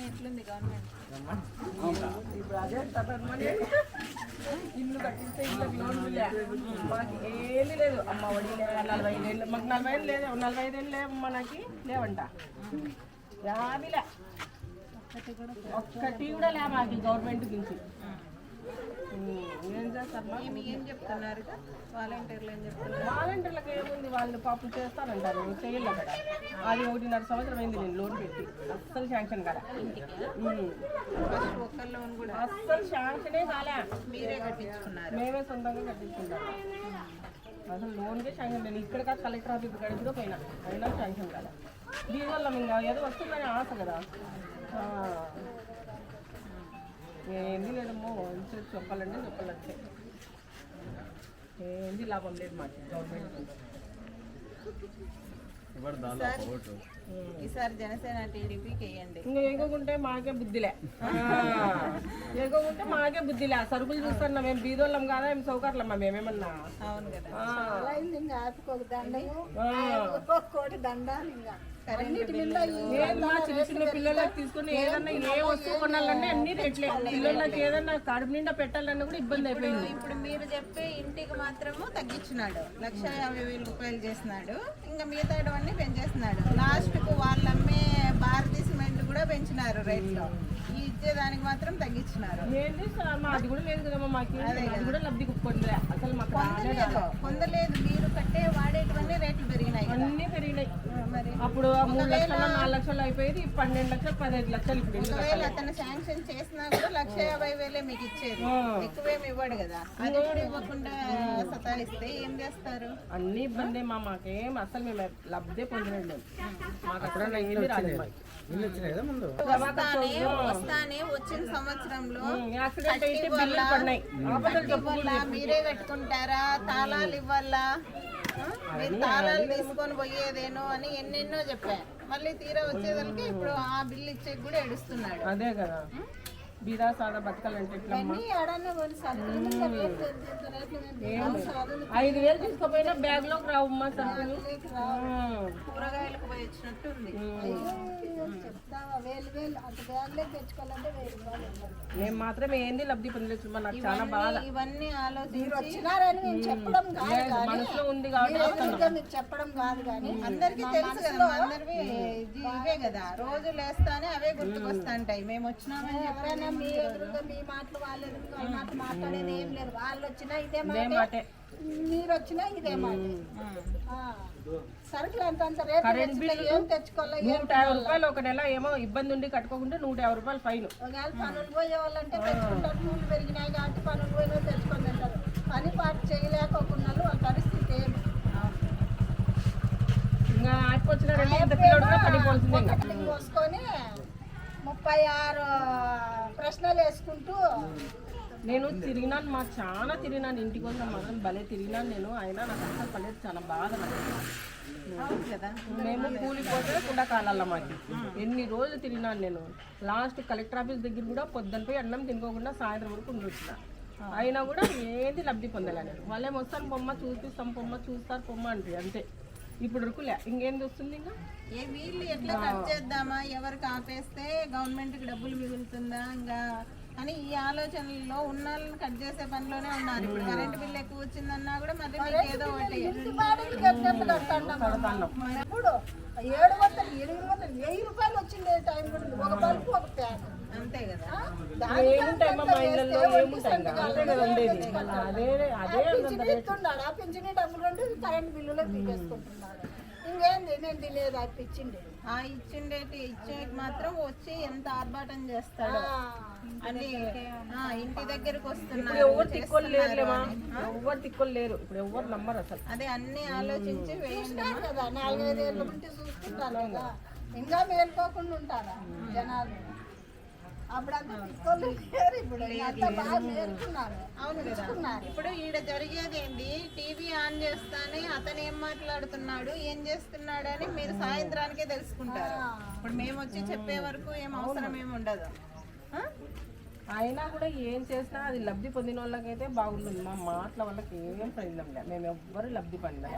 ఎట్లుంది గవర్నమెంట్? ఇప్పుడు అదే ఇల్లు కట్టిస్తే ఇళ్ళకి లోన్లు మాకు ఏమీ లేదు. అమ్మ ఒడి 45 ఏళ్ళు, మాకు 40 ఏళ్ళు లేదు, 45 ఏళ్ళు లేవమ్మా, నాకు లేవంట. యాభీలే ఒక్కటి కూడా లే మాకు గవర్నమెంట్ నుంచి. ఏం చేస్తారు? ఏం చెప్తున్నారు వాలంటీర్లు? ఏం చెప్తున్నారు? వాలంటీర్లకు ఏముంది, వాళ్ళు పాపం చేస్తారంటారు, చేయలేదు కదా. అది 1.5 సంవత్సరం అయింది నేను లోన్ పెట్టి, అస్సలు శాంక్షన్ కదా. ఒక్క లోన్ కూడా అస్సలు శాంక్షనే కాలే. మీరే కట్టించుకున్నారు? మేమే సొంతంగా కట్టించుకుంటాం. అసలు లోన్కే శాంక్షన్ లేదు. ఇక్కడ కాదు కలెక్టర్ ఆఫీస్ కాడ కూడా అయినా శాంక్షన్ కాలే. దీనివల్ల ఇంకా ఏదో వస్తుందని ఆశ కదా. ఏంది లేదమ్మో, చెప్పాలంటే చెప్పాలంటే ఏంది లాభం లేదు మాకు గవర్నమెంట్. ఈసారి జనసేన టీడీపీకి వేయండి. ఇంకా ఎగకుంటే మాకే బుద్ధిలే, ఎగకుంటే మాకే బుద్ధిలే. సరుకులు చూస్తున్నాం, మేము బీదోళ్ళం కాదా, మేము సౌకర్యమ్మా మేమేమన్నా. అవును కదా. చిన్న చిన్న పిల్లలకి తీసుకుని ఏదన్నా ఏ వస్తువు కొనాలన్నా అన్ని రేట్లే. పిల్లలకి ఏదన్నా కడుపు నిండా పెట్టాలన్నా కూడా ఇబ్బంది అయిపోయింది. ఇప్పుడు మీరు చెప్పే ఇంటికి మాత్రము తగ్గించినాడు, 1,50,000 రూపాయలు చేసినాడు. ఇంకా మిగతాడవన్నీ పెంచేస్తున్నాడు. లాస్ట్ కు వాళ్ళు అమ్మే భారతీయ సిమెంట్ కూడా పెంచినారు రేట్లో. ఈ ఇచ్చేదానికి మాత్రం తగ్గించినారు. ఏంటి అది కూడా లేదు కదమ్మా మాకు, అది కూడా లబ్ధి పొందలే అసలు మాకు పొందలేదు. మీరు కట్టే వాడేటివన్నీ రేట్లు పెరిగినాయి, అన్నీ పెరిగినాయి. మరి అప్పుడు 3 లక్షలు 4 లక్షలు అయిపోయేది, 12 లక్షలు 15 లక్షలు. ఇప్పుడు ఒకవేళ అతను శాంక్షన్ చేసినా కూడా 1,50,000 మీకు ఇచ్చేది, ఎక్కువేమి ఇవ్వడు కదా. అది కూడా ఇవ్వకుండా సతాయిస్తే ఏం చేస్తారు? అన్ని ఇబ్బంది మాకేం అసలు మేము లబ్ధే పొందలేదు. మాకు అక్కడ వస్తానే వచ్చిన సంవత్సరంలో మీరే కట్టుకుంటారా, తాళాలు ఇవ్వాలా, మీరు తాళాలు తీసుకొని పోయేదేనో అని ఎన్నెన్నో చెప్పారు. మళ్ళీ తీరా వచ్చేదానికి ఇప్పుడు ఆ బిల్లు ఇచ్చే కూడా ఏడుస్తున్నాడు. అదే కదా, బీదా సాదా బతకాలంటే 5,000 తీసుకోపోయినా బ్యాగ్ లోకి రావమ్మా సరుకులు. కూరగాయలకు పోయి వచ్చినట్టుంది. మేము మాత్రం ఏంది లబ్ధి పొందలేదు. నాకు చాలా బాధ. ఇవన్నీ ఆలోచించి మనసులో ఉంది కాబట్టి చెప్పడం కాదు కానీ అందరికి తెలుసు కదా. అందరివి ఇవే కదా, రోజు లేస్తానే అవే గుర్తుకొస్తాంటాయి. మేము వచ్చినామని చెప్పాను. మీ ఎదురుగా మీ మాటలు వాళ్ళ ఎదురుగా వాళ్ళ మాటలు మాట్లాడేది ఏం లేదు. వాళ్ళు వచ్చినా ఇదే మాట, మీరు వచ్చినా ఇదే మాట. సరుకులు ఎంత కరెంట్ బిల్లు ఏం తెచ్చుకోవాలి? 150 రూపాయలు ఒక నెల ఏమో ఇబ్బంది ఉండి కట్టుకోకుంటే 150 రూపాయలు ఫైన్. ఒకవేళ పనులు పోయే వాళ్ళంటే తెచ్చుకుంటారు. నూనె పెరిగినాయి కాబట్టి పనులు పోయిన తెచ్చుకొని తింటారు. పని పాటు చేయలేకోకుండా వాళ్ళ పరిస్థితి ఏమి. ఇంకా ఆడిపోతున్నారు పోసుకొని 36 ప్రశ్నలు వేసుకుంటూ నేను తిరిగినాను. మాకు చాలా తిరిగినాను, ఇంటికి వస్తే మాత్రం భలే తిరిగినాను నేను. అయినా నాకు అసలు పర్లేదు, చాలా బాధ కదా. మేము కూలిపోతే కూడా కాలాల మాకు ఎన్ని రోజులు తిరిగినాను నేను. లాస్ట్ కలెక్టర్ ఆఫీస్ దగ్గర కూడా పొద్దున పోయి అన్నం తినుకోకుండా సాయంత్రం వరకు ఉండి వచ్చిన. అయినా కూడా ఏది లబ్ధి పొందలే నేను. వాళ్ళేం వస్తాను పొమ్మ చూపిస్తాం, పొమ్మ చూస్తారు పొమ్మ అంటే అంతే. ఇప్పుడు వరకులే ఇంకేం వస్తుంది. ఇంకా వీళ్ళు ఎట్లా కట్ చేద్దామా, ఎవరికి ఆపేస్తే గవర్నమెంట్కి డబ్బులు మిగులుతుందా ఇంకా అని ఈ ఆలోచనలో ఉన్న వాళ్ళని కట్ చేసే పనిలోనే ఉన్నారు. ఇప్పుడు కరెంట్ బిల్ ఎక్కువ వచ్చిందన్నా కూడా మళ్ళీ ఏదో ఒకటి 700, 1000 రూపాయలు వచ్చింది టైం కూడా. ఒక బల్బు ఒక ప్యాక్ అంతే కదా. పింఛనీ డబ్బులు రెండు కరెంట్ బిల్లులో తీసేసుకుంటున్నాడు. ఇంకేంది నేను తినేది అది ఇచ్చే మాత్రం వచ్చి ఎంత ఆర్భాటం చేస్తాడు అని. ఇంటి దగ్గరకు వస్తున్నారు, ఎవరు తిక్కోలు లేరు, ఇప్పుడు ఎవరు నమ్మరు అసలు. అదే అన్ని ఆలోచించి వేయండి కదా. 4-5 ఏళ్ళ నుండి చూసుకుంటారు కదా, ఇంకా మేల్కోకుండా ఉంటారా జనాలు? అప్పుడంతా తిక్కోలు లేరు, ఇప్పుడు బాగా నేర్చుకున్నారు. అవును కదా. ఇప్పుడు ఈడ జరిగేది ఏంటి, టీవీ ఆన్ చేస్తానే అతను ఏం మాట్లాడుతున్నాడు, ఏం చేస్తున్నాడు అని మీరు సాయంత్రానికే తెలుసుకుంటారు. ఇప్పుడు మేము వచ్చి చెప్పే వరకు ఏం అవసరం ఏమి ఉండదు. అయినా కూడా ఏం చేసినా అది లబ్ధి పొందిన వాళ్ళకైతే బాగుంటుంది. మా మాటల వాళ్ళకి ఏం ప్రయోజనం లేదు. మేము ఎవ్వరు లబ్ధి పొందాలి.